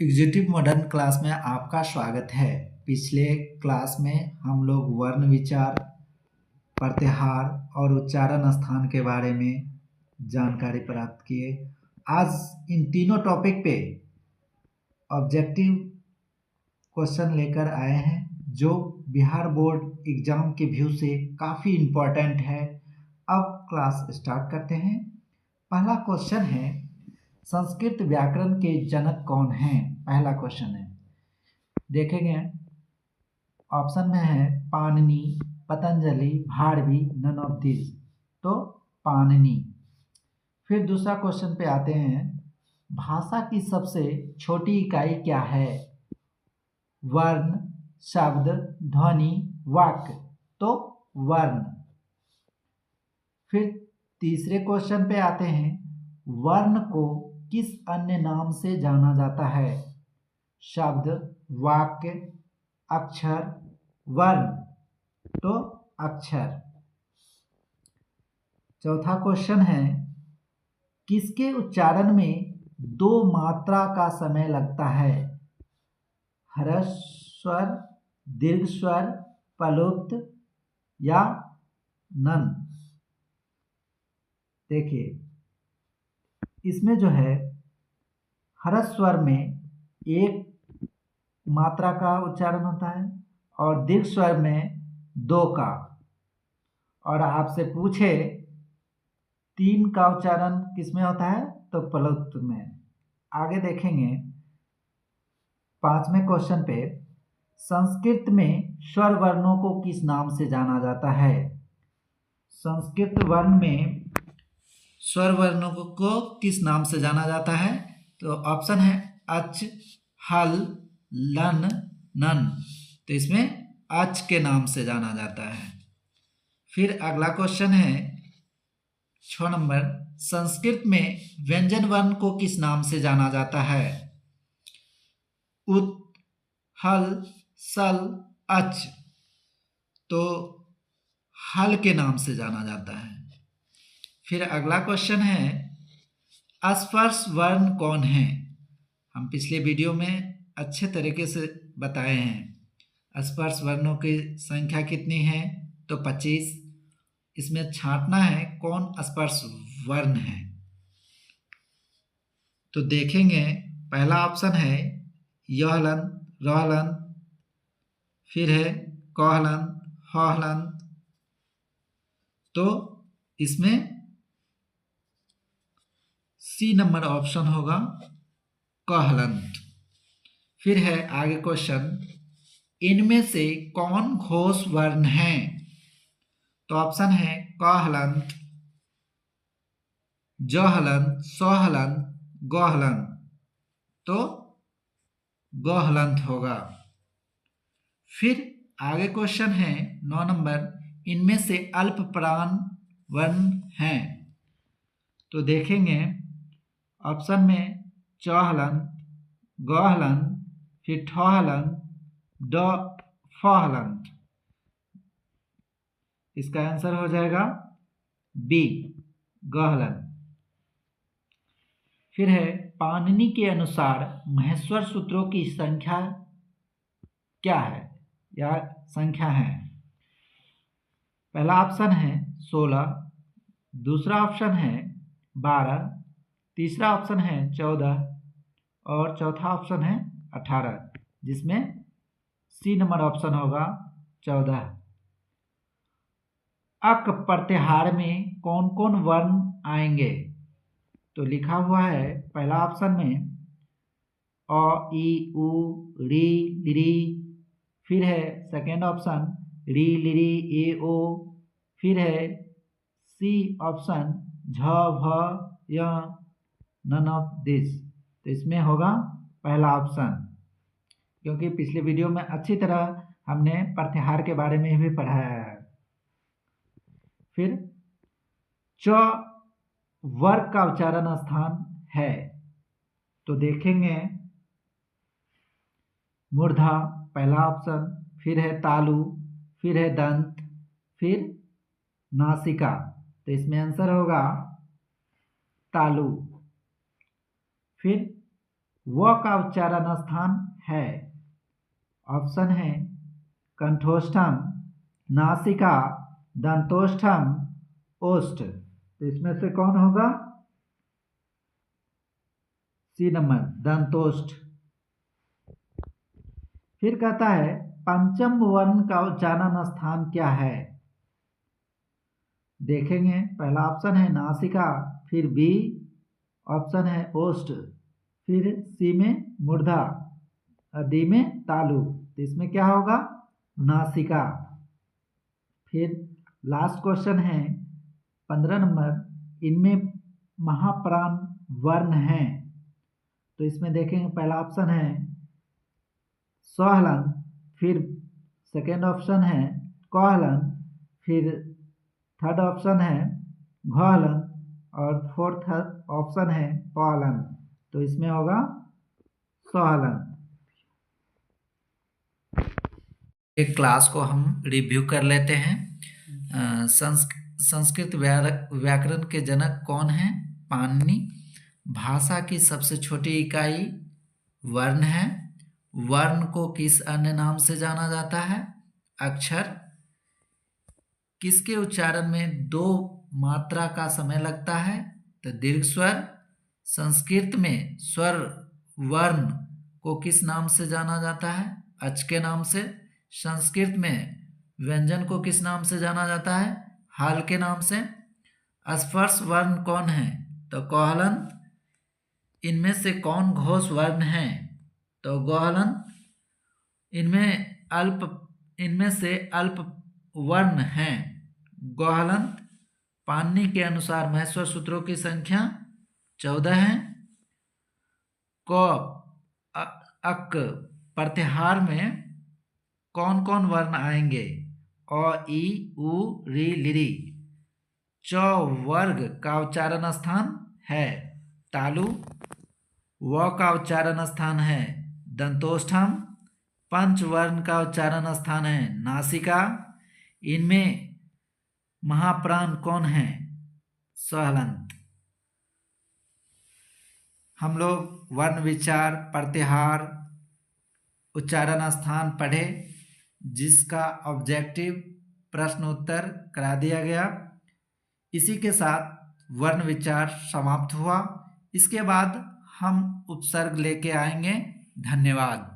Executive modern class में आपका स्वागत है। पिछले क्लास में हम लोग वर्ण विचार, प्रत्याहार और उच्चारण स्थान के बारे में जानकारी प्राप्त किए। आज इन तीनों टॉपिक पे ऑब्जेक्टिव क्वेश्चन लेकर आए हैं जो बिहार बोर्ड एग्जाम के व्यू से काफ़ी इम्पोर्टेंट है। अब क्लास स्टार्ट करते हैं। पहला क्वेश्चन है, संस्कृत व्याकरण के जनक कौन हैं? पहला क्वेश्चन है, देखेंगे ऑप्शन में है Panini, Patanjali, Bharavi, none of this. तो पाणिनि। फिर दूसरा क्वेश्चन पे आते हैं, भाषा की सबसे छोटी इकाई क्या है? वर्ण, शब्द, ध्वनि, वाक्य। तो वर्ण। फिर तीसरे क्वेश्चन पे आते हैं, वर्ण को किस अन्य नाम से जाना जाता है? शब्द, वाक्य, अक्षर, वर्ण। तो अक्षर। चौथा क्वेश्चन है, किसके उच्चारण में दो मात्रा का समय लगता है? ह्रस्व स्वर, दीर्घ स्वर, प्लुप्त या नन। देखिए, इसमें जो है ह्रस्व स्वर में एक मात्रा का उच्चारण होता है और दीर्घ स्वर में दो का। और आपसे पूछे तीन का उच्चारण किसमें होता है? तो प्लुप्त में। आगे देखेंगे पांचवें क्वेश्चन पे, संस्कृत में स्वर वर्णों को किस नाम से जाना जाता है? संस्कृत वर्ण में स्वर वर्णों को किस नाम से जाना जाता है? तो ऑप्शन है अच, हल, लन, नन। तो इसमें अच के नाम से जाना जाता है। फिर अगला क्वेश्चन है 6 नंबर, संस्कृत में व्यंजन वर्ण को किस नाम से जाना जाता है? उत, हल, सल, अच। तो हल के नाम से जाना जाता है। फिर अगला क्वेश्चन है, स्पर्श वर्ण कौन है? हम पिछले वीडियो में अच्छे तरीके से बताए हैं। स्पर्श वर्णों की संख्या कितनी है? तो 25। इसमें छांटना है कौन स्पर्श वर्ण है। तो देखेंगे पहला ऑप्शन है यहलन, रहलन, फिर है कहलन, हहलन। तो इसमें सी नंबर ऑप्शन होगा, कहलंत। फिर है आगे क्वेश्चन, इनमें से कौन घोष वर्ण है? तो ऑप्शन है कहलंत, जहलंत, सहलंत, गहलंत। तो गहलंत होगा। फिर आगे क्वेश्चन है 9 नंबर, इनमें से अल्प प्राण वर्ण हैं? तो देखेंगे ऑप्शन में चहलंत, गहलंत, फिर ठहलंत, फहलंत। इसका आंसर हो जाएगा बी, गहलंत। फिर है पाणिनि के अनुसार महेश्वर सूत्रों की संख्या क्या है या संख्या है? पहला ऑप्शन है 16, दूसरा ऑप्शन है 12, तीसरा ऑप्शन है 14 और चौथा ऑप्शन है 18, जिसमें सी नंबर ऑप्शन होगा 14। अक प्रत्याहार में कौन कौन वर्ण आएंगे? तो लिखा हुआ है पहला ऑप्शन में अ, ई, उ, री, लिरी। फिर है सेकेंड ऑप्शन री, लिरी, ए, ओ। फिर है सी ऑप्शन झ, भ, य, नन ऑफ दिस। तो इसमें होगा पहला ऑप्शन, क्योंकि पिछले वीडियो में अच्छी तरह हमने प्रत्याहार के बारे में भी पढ़ाया है। फिर च वर्ग का उच्चारण स्थान है? तो देखेंगे मूर्धा पहला ऑप्शन, फिर है तालु, फिर है दंत, फिर नासिका। तो इसमें आंसर होगा तालु। फिर व का उच्चारण स्थान है। ऑप्शन है कंठोष्ठम, नासिका, दंतोष्ठम, ओष्ठ। तो इसमें से कौन होगा? सी नंबर, दंतोष्ठ। फिर कहता है पंचम वर्ण का उच्चारण स्थान क्या है? देखेंगे, पहला ऑप्शन है नासिका, फिर बी ऑप्शन है ओष्ठ, फिर सी में मूर्धा और डी में तालु। तो इसमें क्या होगा? नासिका। फिर लास्ट क्वेश्चन है 15 नंबर, इनमें महाप्राण वर्ण हैं। तो इसमें देखेंगे, पहला ऑप्शन है स्वहलन, फिर सेकेंड ऑप्शन है कहलन, फिर थर्ड ऑप्शन है घहलन और फोर्थ ऑप्शन है पहलन। तो इसमें होगा स्वहलन। एक क्लास को हम रिव्यू कर लेते हैं। संस्कृत व्याकरण के जनक कौन हैं? पाणिनि। भाषा की सबसे छोटी इकाई वर्ण है। वर्ण को किस अन्य नाम से जाना जाता है? अक्षर। किसके उच्चारण में 2 मात्रा का समय लगता है? तो दीर्घ स्वर। संस्कृत में स्वर वर्ण को किस नाम से जाना जाता है? अच के नाम से। संस्कृत में व्यंजन को किस नाम से जाना जाता है? हाल के नाम से। स्पर्श वर्ण कौन है? तो कहलन। इनमें से कौन घोष वर्ण है? तो गहलन। इनमें से अल्प वर्ण हैं। गहलन। पाणिनि के अनुसार महेश्वर सूत्रों की संख्या 14 है। क अक प्रत्याहार में कौन कौन वर्ण आएंगे? अ, ई, उ, री, लिरी। च वर्ग का उच्चारण स्थान है तालु। व का उच्चारण स्थान है दंतोष्ठम। पंचवर्ण का उच्चारण स्थान है नासिका। इनमें महाप्राण कौन है? स्वहलंत। हम लोग वर्ण विचार, प्रत्याहार, उच्चारण स्थान पढ़े, जिसका ऑब्जेक्टिव प्रश्न उत्तर करा दिया गया। इसी के साथ वर्ण विचार समाप्त हुआ। इसके बाद हम उपसर्ग लेके आएंगे। धन्यवाद।